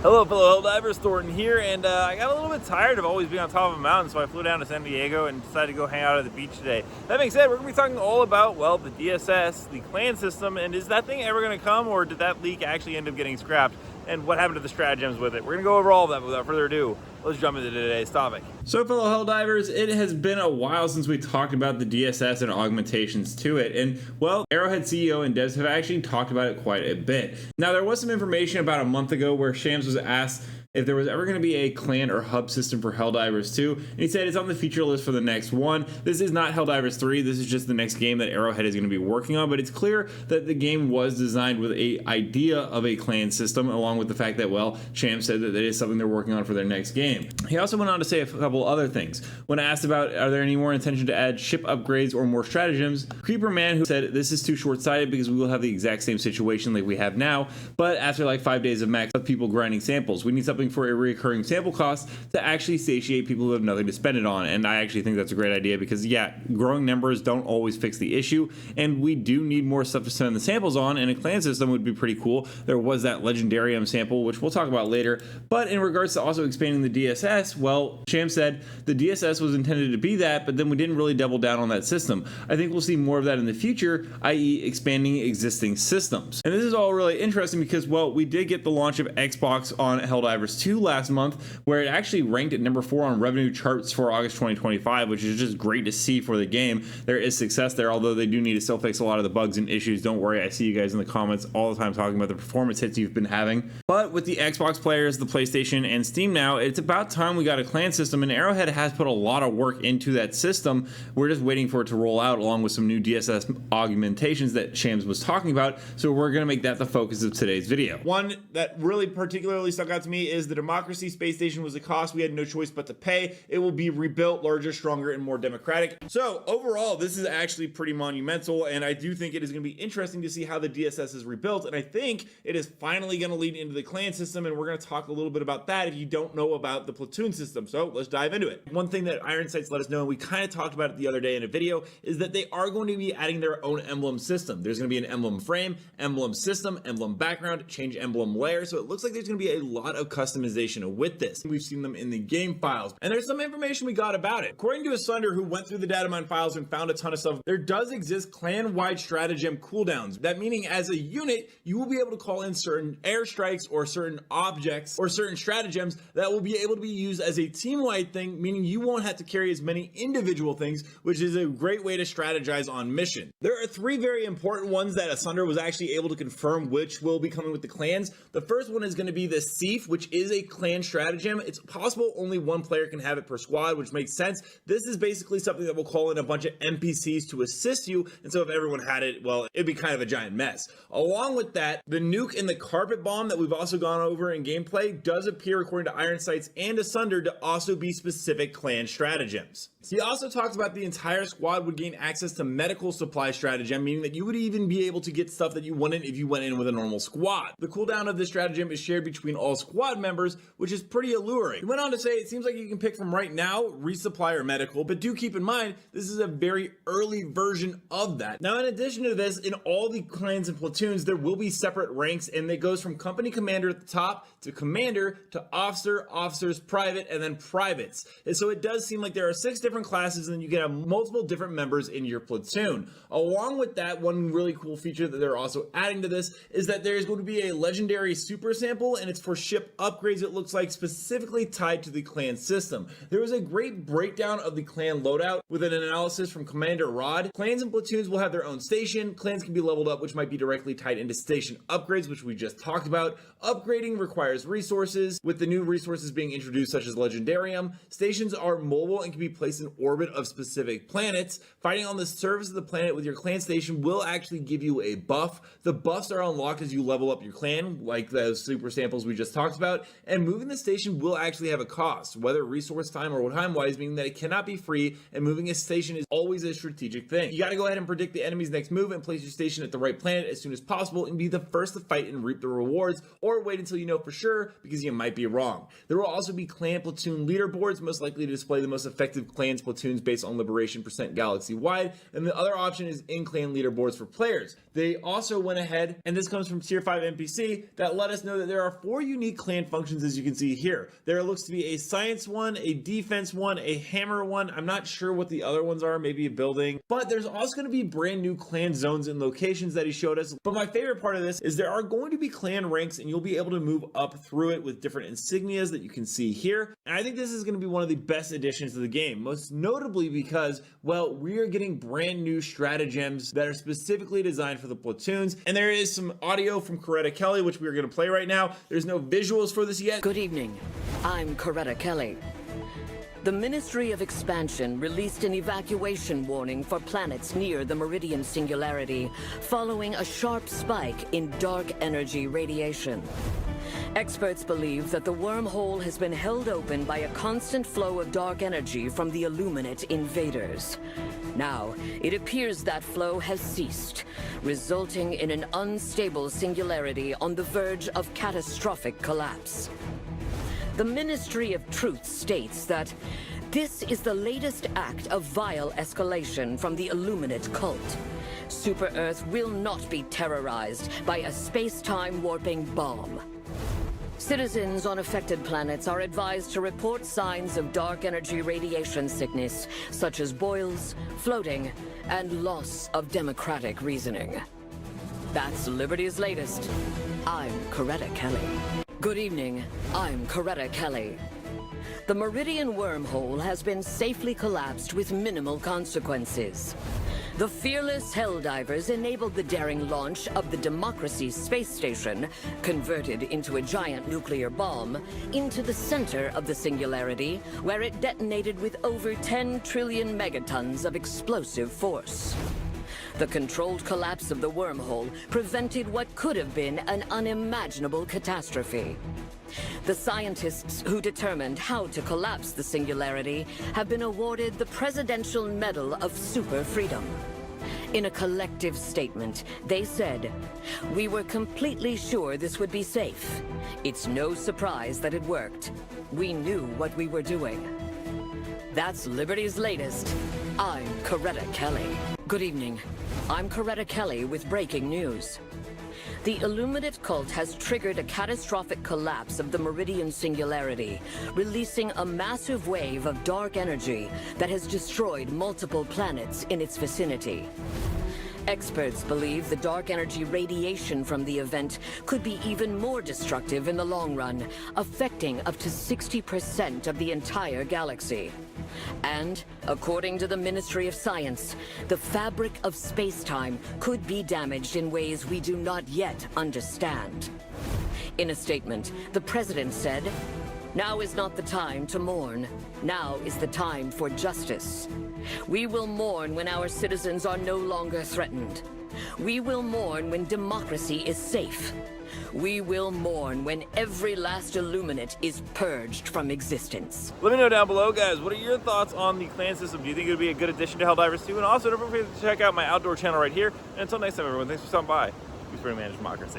Hello fellow Helldivers, Thornton here, and I got a little bit tired of always being on top of a mountain, so I flew down to San Diego and decided to go hang out at the beach today. That being said, we're going to be talking all about, well, the DSS, the clan system, and is that thing ever going to come, or did that leak actually end up getting scrapped, and what happened to the stratagems with it? We're going to go over all of that, but without further ado, let's jump into today's topic. So fellow Helldivers, it has been a while since we talked about the DSS and augmentations to it, and well, Arrowhead CEO and devs have actually talked about it quite a bit. Now there was some information about a month ago where Shams was asked if there was ever going to be a clan or hub system for Helldivers 2, and he said it's on the feature list for the next one. This is not Helldivers 3, this is just the next game that Arrowhead is going to be working on, but it's clear that the game was designed with a idea of a clan system, along with the fact that, well, Shams said that it is something they're working on for their next game. He also went on to say a couple other things. When asked about are there any more intention to add ship upgrades or more stratagems, Creeper Man, who said this is too short-sighted because we will have the exact same situation like we have now, but after like 5 days of max of people grinding samples, we need something for a recurring sample cost to actually satiate people who have nothing to spend it on. And I actually think that's a great idea because, yeah, growing numbers don't always fix the issue, and we do need more stuff to spend the samples on, and a clan system would be pretty cool. There was that Legendarium sample, which we'll talk about later, but in regards to also expanding the DSS, well, Shams said the DSS was intended to be that, but then we didn't really double down on that system. I think we'll see more of that in the future, i.e. expanding existing systems. And this is all really interesting because, well, we did get the launch of Xbox on Helldivers 2 last month, where it actually ranked at number 4 on revenue charts for August 2025, which is just great to see for the game. There is success there, although they do need to still fix a lot of the bugs and issues. Don't worry, I see you guys in the comments all the time talking about the performance hits you've been having. But with the Xbox players, the PlayStation, and Steam now, it's about time we got a clan system, and Arrowhead has put a lot of work into that system. We're just waiting for it to roll out along with some new DSS augmentations that Shams was talking about, so we're going to make that the focus of today's video. One that really particularly stuck out to me is the Democracy Space Station was a cost we had no choice but to pay. It will be rebuilt larger, stronger, and more democratic. So overall, this is actually pretty monumental, and I do think it is going to be interesting to see how the DSS is rebuilt, and I think it is finally going to lead into the clan system, and we're going to talk a little bit about that if you don't know about the Platoon system. So let's dive into it. One thing that Iron Sights let us know, and we kind of talked about it the other day in a video, is that they are going to be adding their own emblem system. There's going to be an emblem frame, emblem system, emblem background, change emblem layer, so it looks like there's going to be a lot of customization with this. We've seen them in the game files, and there's some information we got about it. According to Asunder, who went through the data mine files and found a ton of stuff, there does exist clan-wide stratagem cooldowns. That meaning as a unit, you will be able to call in certain airstrikes or certain objects or certain stratagems that will be able to be used as a team-wide thing, meaning you won't have to carry as many individual things, which is a great way to strategize on mission. There are 3 very important ones that Asunder was actually able to confirm which will be coming with the clans. The first one is going to be the Seif, which is a clan stratagem. It's possible only one player can have it per squad, which makes sense. This is basically something that will call in a bunch of NPCs to assist you, and so if everyone had it, well, it'd be kind of a giant mess. Along with that, the nuke and the carpet bomb that we've also gone over in gameplay does appear, according to Iron Sights and Asunder, to also be specific clan stratagems. He also talks about the entire squad would gain access to medical supply stratagem, meaning that you would even be able to get stuff that you wouldn't if you went in with a normal squad. The cooldown of this stratagem is shared between all squad members, which is pretty alluring. He went on to say it seems like you can pick from right now, resupply or medical, but do keep in mind this is a very early version of that. Now in addition to this, in all the clans and platoons there will be separate ranks, and it goes from company commander at the top to commander to officer, officers, private, and then privates. And so it does seem like there are 6 different classes, and you can have multiple different members in your platoon. Along with that, one really cool feature that they're also adding to this is that there's going to be a legendary super sample, and it's for ship upgrades, it looks like, specifically tied to the clan system. There was a great breakdown of the clan loadout with an analysis from Commander Rod. Clans and platoons will have their own station. Clans can be leveled up, which might be directly tied into station upgrades, which we just talked about. Upgrading requires resources, with the new resources being introduced such as Legendarium. Stations are mobile and can be placed in orbit of specific planets. Fighting on the surface of the planet with your clan station will actually give you a buff. The buffs are unlocked as you level up your clan, like those super samples we just talked about, and moving the station will actually have a cost, whether resource time or time-wise, meaning that it cannot be free, and moving a station is always a strategic thing. You gotta go ahead and predict the enemy's next move and place your station at the right planet as soon as possible and be the first to fight and reap the rewards, or wait until you know for sure because you might be wrong. There will also be clan platoon leaderboards, most likely to display the most effective clans platoons based on liberation percent galaxy wide, and the other option is in-clan leaderboards for players. they also went ahead, and this comes from tier 5 NPC, that let us know that there are 4 unique clan functions, as you can see here. There looks to be a science one, a defense one, a hammer one. I'm not sure what the other ones are, maybe a building, but there's also going to be brand new clan zones and locations that he showed us. But my favorite part of this is there are going to be clan ranks, and you'll be able to move up through it with different insignias that you can see here. And I think this is going to be one of the best additions to the game, most notably because, well, we are getting brand new stratagems that are specifically designed for the platoons. And there is some audio from Coretta Kelly, which we're going to play right now. There's no visuals for this yet. Good evening. I'm Coretta Kelly. The Ministry of Expansion released an evacuation warning for planets near the Meridian singularity following a sharp spike in dark energy radiation. Experts believe that the wormhole has been held open by a constant flow of dark energy from the Illuminate invaders. Now, it appears that flow has ceased, resulting in an unstable singularity on the verge of catastrophic collapse. The Ministry of Truth states that this is the latest act of vile escalation from the Illuminate cult. Super Earth will not be terrorized by a space-time warping bomb. Citizens on affected planets are advised to report signs of dark energy radiation sickness, such as boils, floating, and loss of democratic reasoning. That's Liberty's latest. I'm Coretta Kelly. Good evening. I'm Coretta Kelly. The Meridian wormhole has been safely collapsed with minimal consequences. The fearless Helldivers enabled the daring launch of the Democracy space station, converted into a giant nuclear bomb, into the center of the singularity, where it detonated with over 10 trillion megatons of explosive force. The controlled collapse of the wormhole prevented what could have been an unimaginable catastrophe. The scientists who determined how to collapse the singularity have been awarded the Presidential Medal of Super Freedom. In a collective statement, they said, "We were completely sure this would be safe. It's no surprise that it worked. We knew what we were doing." That's Liberty's latest. I'm Coretta Kelly. Good evening. I'm Coretta Kelly with breaking news. The Illuminate cult has triggered a catastrophic collapse of the Meridian singularity, releasing a massive wave of dark energy that has destroyed multiple planets in its vicinity. Experts believe the dark energy radiation from the event could be even more destructive in the long run, affecting up to 60% of the entire galaxy. And, according to the Ministry of Science, the fabric of space-time could be damaged in ways we do not yet understand. In a statement, the president said, "Now is not the time to mourn. Now is the time for justice. We will mourn when our citizens are no longer threatened. We will mourn when democracy is safe. We will mourn when every last Illuminate is purged from existence." Let me know down below, guys, what are your thoughts on the clan system? Do you think it would be a good addition to Helldivers 2? And also, don't forget to check out my outdoor channel right here. And until next time, everyone, thanks for stopping by. We manage democracy.